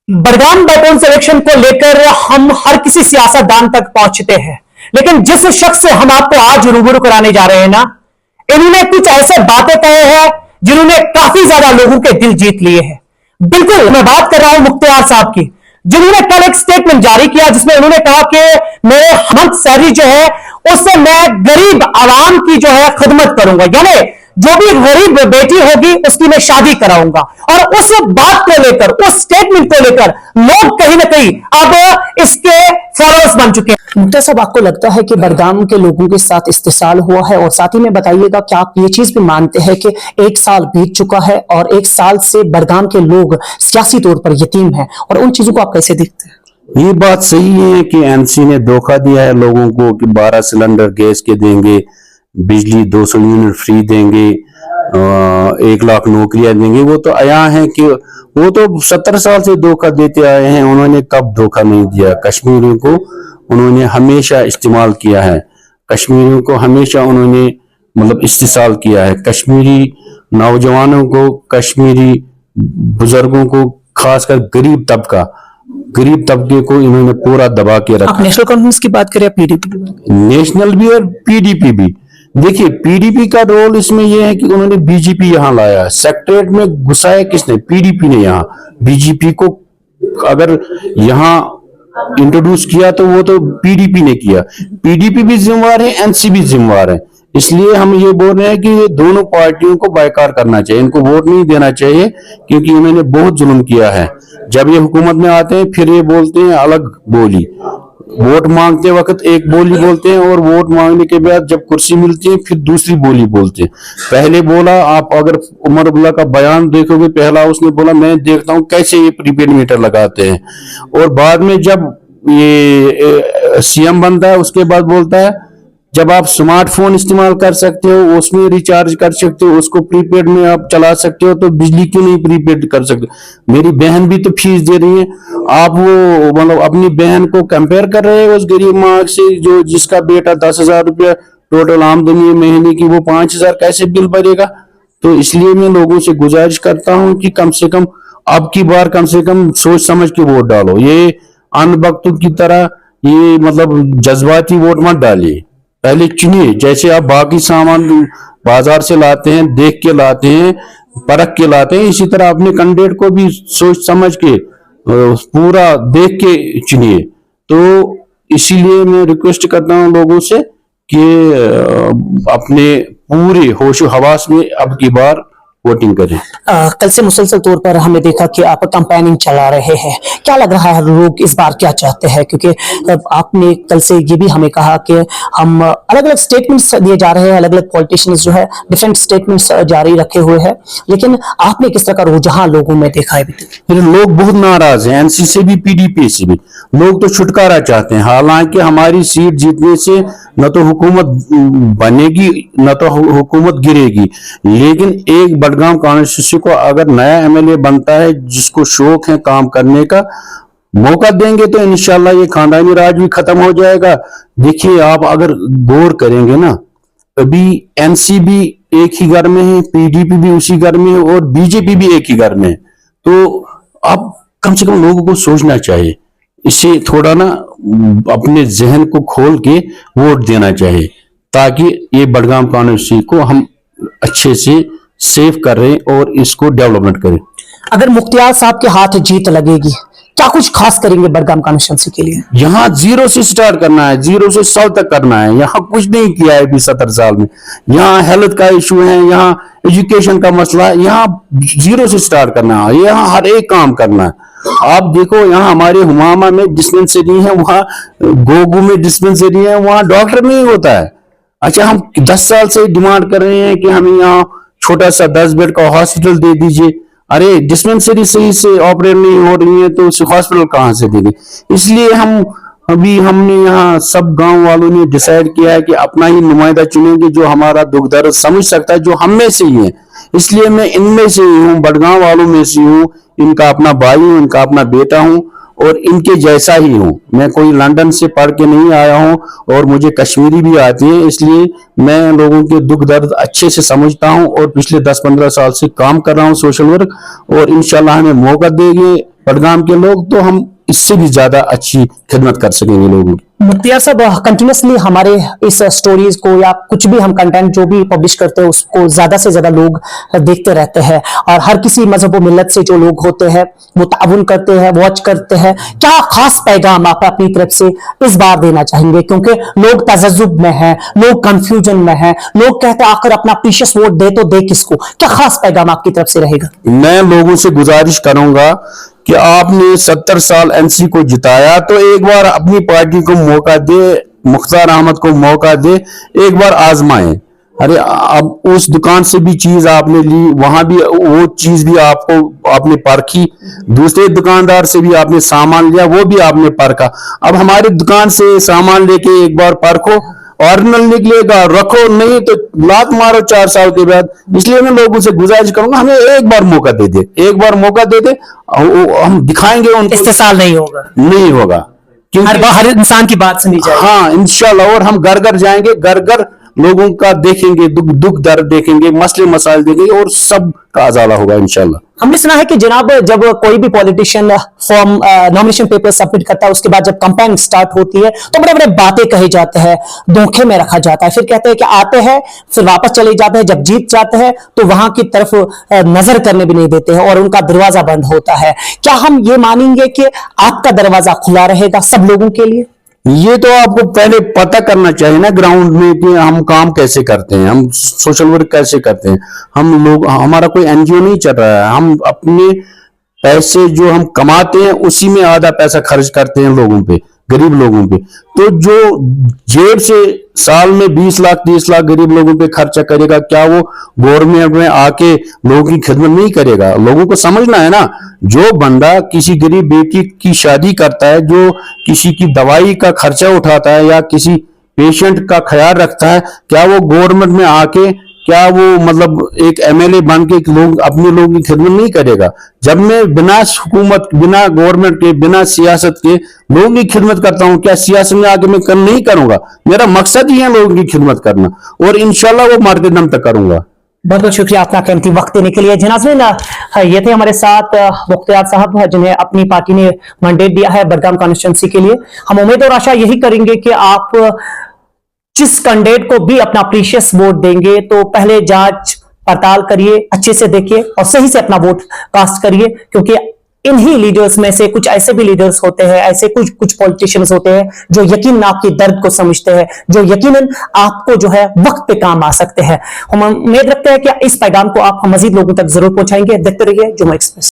Budgam bypoll election को लेकर हम हर किसी सियासतदान तक पहुंचते हैं, लेकिन जिस शख्स से हम आपको आज रूबरू कराने जा रहे हैं ना, इन्होंने कुछ ऐसे बातें कहे हैं जिन्होंने काफी ज्यादा लोगों के दिल जीत लिए हैं। बिल्कुल मैं बात कर रहा हूं मुख्तियार साहब की, जिन्होंने कल एक स्टेटमेंट जारी किया जिसमें उन्होंने कहा कि मेरे मंथ सैलरी जो है उससे मैं गरीब आवाम की जो है खिदमत करूंगा, यानी जो भी गरीब बेटी होगी उसकी मैं शादी कराऊंगा। और उस बात को लेकर, उस स्टेटमेंट को लेकर लोग कहीं ना कहीं अब इसके फॉलोअर्स बन चुके हैं। मुख्तार साहब, आपको लगता है कि बडगाम के लोगों के साथ इस्तेसाल हुआ है? और साथ ही में बताइएगा क्या आप ये चीज भी मानते हैं कि एक साल बीत चुका है और एक साल से बडगाम के लोग सियासी तौर पर यतीम हैं, और उन चीजों को आप कैसे देखते हैं? ये बात सही है कि एनसी ने धोखा दिया है लोगों को कि 12 सिलेंडर गैस के देंगे, बिजली 200 यूनिट फ्री देंगे, 1 लाख नौकरियां देंगे। वो तो आया है कि वो तो 70 साल से धोखा देते आए हैं। उन्होंने कब धोखा नहीं दिया? कश्मीरियों को उन्होंने हमेशा इस्तेमाल किया है, कश्मीरियों को हमेशा उन्होंने मतलब इस्तेसाल किया है। कश्मीरी नौजवानों को, कश्मीरी बुजुर्गों को, खासकर गरीब तबके को इन्होंने पूरा दबा के रखा। आप नेशनल कॉन्फ्रेंस की बात करें, पीडीपी? नेशनल भी और पीडीपी भी। देखिए, पीडीपी का रोल इसमें यह है कि उन्होंने बीजेपी यहाँ लाया, सेक्रेटरीट में घुसाया किसने? पीडीपी ने। यहाँ बीजेपी को अगर यहाँ इंट्रोड्यूस किया तो वो तो पीडीपी ने किया। पीडीपी भी जिम्मेवार है, एनसी भी जिम्मेवार है। इसलिए हम ये बोल रहे हैं कि ये दोनों पार्टियों को बायकॉट करना चाहिए, इनको वोट नहीं देना चाहिए, क्योंकि इन्होंने बहुत जुल्म किया है। जब ये हुकूमत में आते हैं फिर ये बोलते हैं अलग बोली, वोट मांगते वक्त एक बोली बोलते हैं और वोट मांगने के बाद जब कुर्सी मिलती है फिर दूसरी बोली बोलते हैं। पहले बोला, आप अगर उमर अब्दुल्ला का बयान देखोगे, पहला उसने बोला मैं देखता हूं कैसे ये प्रीपेड मीटर लगाते हैं, और बाद में जब ये सीएम बनता है उसके बाद बोलता है जब आप स्मार्टफोन इस्तेमाल कर सकते हो, उसमें रिचार्ज कर सकते हो, उसको प्रीपेड में आप चला सकते हो, तो बिजली क्यों नहीं प्रीपेड कर सकते? मेरी बहन भी तो फीस दे रही है। आप वो मतलब अपनी बहन को कंपेयर कर रहे हो उस गरीब माँ से जो जिसका बेटा 10,000 रुपया टोटल आमदनी है महीने की, वो 5,000 कैसे बिल भरेगा? तो इसलिए मैं लोगों से गुजारिश करता हूं कि कम से कम अब की बार कम से कम सोच समझ के वोट डालो। ये अनबख्तों की तरह ये मतलब जज्बाती वोट मत डालिए, पहले चुनिए। जैसे आप बाकी सामान बाजार से लाते हैं, देख के लाते हैं, परख के लाते हैं, इसी तरह अपने कैंडिडेट को भी सोच समझ के पूरा देख के चुनिए। तो इसीलिए मैं रिक्वेस्ट करता हूं लोगों से कि अपने पूरे होशो हवास में अब की बार वोटिंग करें। कल से मुसलसल तौर पर हमने देखा कि आप कैंपेनिंग चला रहे हैं, क्या लग रहा है लोग इस बार क्या चाहते हैं? क्योंकि आपने कल से ये भी हमें कहा कि हम अलग अलग स्टेटमेंट्स दिए जा रहे हैं, अलग अलग पॉलिटिशियंस जो है डिफरेंट स्टेटमेंट्स जारी रखे हुए हैं, लेकिन आपने किस तरह का रुझान लोगों में देखा है? लोग बहुत नाराज हैं, एनसी से भी पीडीपी से भी। लोग तो छुटकारा चाहते हैं। हालांकि हमारी सीट जीतने से न तो हुकूमत बनेगी न तो हुकूमत गिरेगी, लेकिन एक बडगाम कॉन्स्टिट्यूंसी को अगर नया एमएलए बनता है जिसको शौक है काम करने का, मौका देंगे तो इंशाल्लाह ये खानदानी राज भी खत्म हो जाएगा। देखिए, आप अगर गौर करेंगे ना, अभी एनसी भी एक ही घर में है, पीडीपी भी उसी घर में है और बीजेपी भी एक ही घर में है। तो अब कम से कम लोगों को सोचना चाहिए, इसे थोड़ा ना अपने जहन को खोल के वोट देना चाहिए, ताकि ये बडगाम कॉन्स्टिट्यूंसी को हम अच्छे से सेव कर रहे हैं और इसको डेवलपमेंट करें। अगर मुख्तियार साहब के हाथ जीत लगेगी, क्या कुछ खास करेंगे बडगाम कॉन्स्टिट्यूंसी के लिए? यहाँ 0 से स्टार्ट करना है, 0 से 100 तक करना है। यहाँ कुछ नहीं किया है अभी 70 साल में। यहाँ हेल्थ का इशू है, यहाँ एजुकेशन का मसला है, यहाँ 0 से स्टार्ट करना है, यहाँ हर एक काम करना है। आप देखो, यहाँ हमारे हुमामा में डिस्पेंसरी है, वहाँ गोगू में डिस्पेंसरी है, वहाँ डॉक्टर नहीं होता है। अच्छा, हम 10 साल से डिमांड कर रहे हैं कि हमें यहाँ छोटा सा 10 बेड का हॉस्पिटल दे दीजिए। अरे, डिस्पेंसरी सही से ऑपरेट नहीं हो रही है तो उसे हॉस्पिटल कहाँ से देंगे? इसलिए हमने यहाँ सब गांव वालों ने डिसाइड किया है कि अपना ही नुमाइंदा चुनेंगे जो हमारा दुख दर्द समझ सकता है, जो हम में से ही है। इसलिए मैं इनमें से ही हूँ, बडगाम वालों में से हूँ, इनका अपना भाई हूँ, इनका अपना बेटा हूँ, और इनके जैसा ही हूँ। मैं कोई लंदन से पढ़ के नहीं आया हूँ और मुझे कश्मीरी भी आती है, इसलिए मैं लोगों के दुख दर्द अच्छे से समझता हूँ और पिछले 10-15 साल से काम कर रहा हूँ सोशल वर्क, और इंशाल्लाह हमें मौका देंगे बडगाम के लोग तो हम इससे भी ज्यादा अच्छी खिदमत कर सकेंगे लोगों की। मुख्तियार साहब, कंटिन्यूसली हमारे इस स्टोरीज को या कुछ भी हम कंटेंट जो भी पब्लिश करते हैं उसको ज्यादा से ज्यादा लोग देखते रहते हैं, और हर किसी मजहब व मिल्लत से जो लोग होते हैं वो ताउन करते हैं, वॉच करते हैं। क्या खास पैगाम आप अपनी तरफ से इस बार देना चाहेंगे, क्योंकि लोग तजज्जुब में हैं, लोग कंफ्यूजन में हैं, लोग कहते हैं आखिर अपना प्रीशियस वोट दे तो दे किसको? क्या खास पैगाम आपकी तरफ से रहेगा? मैं लोगों से गुजारिश करूंगा कि आपने 70 साल एनसी को जिताया तो एक बार अपनी पार्टी को मौका दे, मुख्तार अहमद को मौका दे, एक बार आजमाएं। अरे अब उस दुकान से भी चीज आपने ली, वहां भी वो चीज भी आपको आपने परखी, दूसरे दुकानदार से भी आपने सामान लिया, वो भी आपने परखा। अब हमारी दुकान से सामान लेके एक बार परखो, ऑरिजिनल निकलेगा रखो, नहीं तो लात मारो 4 साल के बाद। इसलिए मैं लोगों से गुजारिश करूंगा हमें एक बार मौका दे दे, एक बार मौका दे दे, हम दिखाएंगे उनको। इस्तेसाल नहीं होगा, नहीं होगा, हर इंसान की बात सुनी जाएगी। हाँ इंशाल्लाह, और हम घर घर जाएंगे, घर घर लोगों का देखेंगे, दुख दर्द देखेंगे, मसले मसाइल देखेंगे, और सब का अजाला होगा इंशाल्लाह। हमने सुना है कि जनाब जब कोई भी politician form nomination paper submit करता है, उसके बाद जब कैंपेन स्टार्ट होती है तो बड़े बड़े बातें कही जाते हैं, धोखे में रखा जाता है, फिर कहते हैं कि आते हैं फिर वापस चले जाते हैं, जब जीत जाते हैं तो वहां की तरफ नजर करने भी नहीं देते हैं और उनका दरवाजा बंद होता है। क्या हम ये मानेंगे कि आपका दरवाजा खुला रहेगा सब लोगों के लिए? ये तो आपको पहले पता करना चाहिए ना ग्राउंड में कि हम काम कैसे करते हैं, हम सोशल वर्क कैसे करते हैं। हम लोग, हमारा कोई एनजीओ नहीं चल रहा है, हम अपने पैसे जो हम कमाते हैं उसी में आधा पैसा खर्च करते हैं लोगों पे, गरीब लोगों पे। तो जो जेब से साल में 20 लाख 30 लाख गरीब लोगों पे खर्चा करेगा, क्या वो गवर्नमेंट में आके लोगों की खिदमत नहीं करेगा? लोगों को समझना है ना, जो बंदा किसी गरीब बेटी की शादी करता है, जो किसी की दवाई का खर्चा उठाता है या किसी पेशेंट का ख्याल रखता है, क्या वो गवर्नमेंट में आके, क्या वो मतलब एक एमएलए बन के लोग अपने लोगों की खिदमत नहीं करेगा? जब मैं बिना हुकूमत, बिना गवर्नमेंट के, बिना सियासत के लोगों की खिदमत करता हूं, क्या सियासत में आके मैं नहीं करूंगा? मेरा मकसद ही है लोगों की खिदमत करना, और इंशाल्लाह वो मरते दम तक करूंगा। बहुत बहुत शुक्रिया अपना कीमती वक्त देने के लिए। नाज़रीन, ये थे हमारे साथ मुख्तियार साहब जिन्हें अपनी पार्टी ने मैंडेट दिया है बडगाम कॉन्स्टिट्यूंसी के लिए। हम उम्मीद और आशा यही करेंगे कि आप जिस कैंडिडेट को भी अपना प्रीशियस वोट देंगे तो पहले जांच पड़ताल करिए, अच्छे से देखिए और सही से अपना वोट कास्ट करिए, क्योंकि इन्हीं लीडर्स में से कुछ ऐसे भी लीडर्स होते हैं, ऐसे कुछ पॉलिटिशियंस होते हैं जो यकीनन आपकी दर्द को समझते हैं, जो यकीनन आपको जो है वक्त पे काम आ सकते हैं। हम उम्मीद रखते हैं कि इस पैगाम को आप मजीद लोगों तक जरूर पहुंचाएंगे। देखते रहिए जुम्मा एक्सप्रेस।